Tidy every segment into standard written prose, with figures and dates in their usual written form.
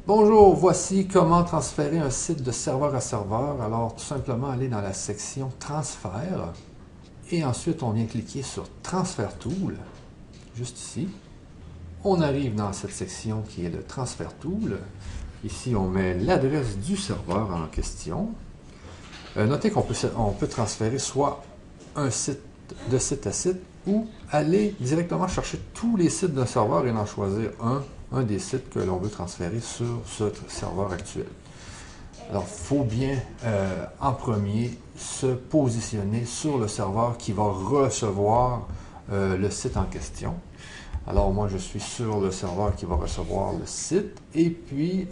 Bonjour, voici comment transférer un site de serveur à serveur. Alors, tout simplement, aller dans la section Transfert et ensuite, on vient cliquer sur Transfer Tool, juste ici. On arrive dans cette section qui est le Transfer Tool. Ici, on met l'adresse du serveur en question. Notez qu'on peut transférer soit un site de site à site ou aller directement chercher tous les sites d'un serveur et en choisir un des sites que l'on veut transférer sur ce serveur actuel. Alors, il faut bien en premier se positionner sur le serveur qui va recevoir le site en question. Alors, moi, je suis sur le serveur qui va recevoir le site et puis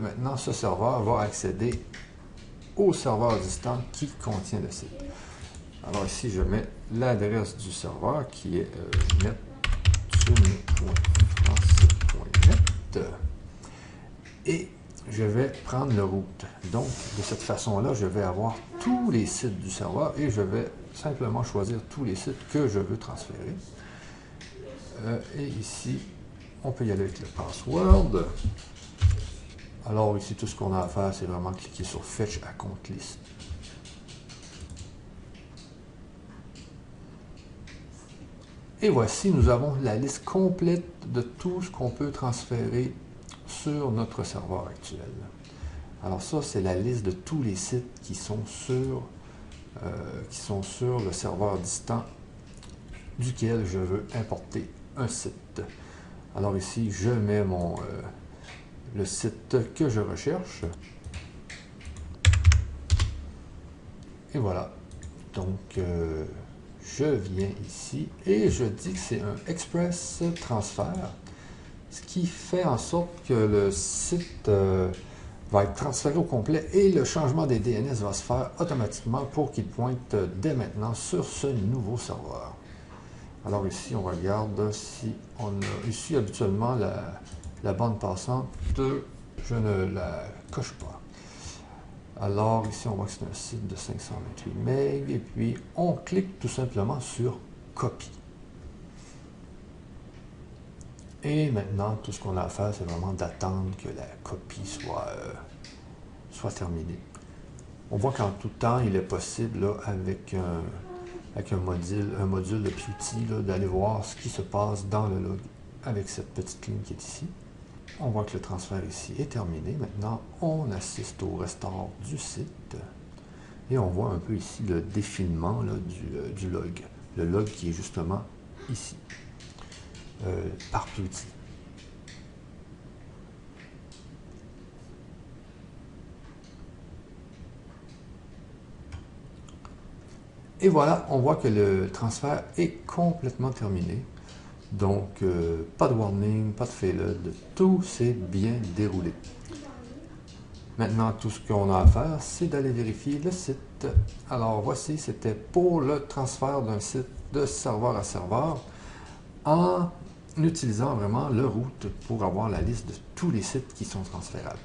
maintenant, ce serveur va accéder au serveur distant qui contient le site. Alors ici, je mets l'adresse du serveur qui est neptune.français.net et je vais prendre le route. Donc, de cette façon-là, je vais avoir tous les sites du serveur et je vais simplement choisir tous les sites que je veux transférer. Et ici, on peut y aller avec le password. Alors ici, tout ce qu'on a à faire, c'est vraiment cliquer sur Fetch Account List. Et voici, nous avons la liste complète de tout ce qu'on peut transférer sur notre serveur actuel. Alors ça, c'est la liste de tous les sites qui sont sur le serveur distant duquel je veux importer un site. Alors ici, je mets le site que je recherche. Et voilà. Donc, je viens ici et je dis que c'est un Express Transfer, ce qui fait en sorte que le site va être transféré au complet et le changement des DNS va se faire automatiquement pour qu'il pointe dès maintenant sur ce nouveau serveur. Alors ici, on regarde si on a ici habituellement la bande passante, je ne la coche pas. Alors ici, on voit que c'est un site de 528 MB et puis on clique tout simplement sur Copie. Et maintenant, tout ce qu'on a à faire, c'est vraiment d'attendre que la copie soit terminée. On voit qu'en tout temps, il est possible, là, avec un module de Qt, d'aller voir ce qui se passe dans le log avec cette petite ligne qui est ici. On voit que le transfert ici est terminé. Maintenant, on assiste au restart du site. Et on voit un peu ici le défilement là, du log. Le log qui est justement ici, par Qt. Et voilà, on voit que le transfert est complètement terminé. Donc, pas de warning, pas de failed, tout s'est bien déroulé. Maintenant, tout ce qu'on a à faire, c'est d'aller vérifier le site. Alors, voici, c'était pour le transfert d'un site de serveur à serveur en utilisant vraiment le route pour avoir la liste de tous les sites qui sont transférables.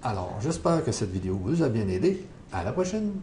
Alors, j'espère que cette vidéo vous a bien aidé. À la prochaine!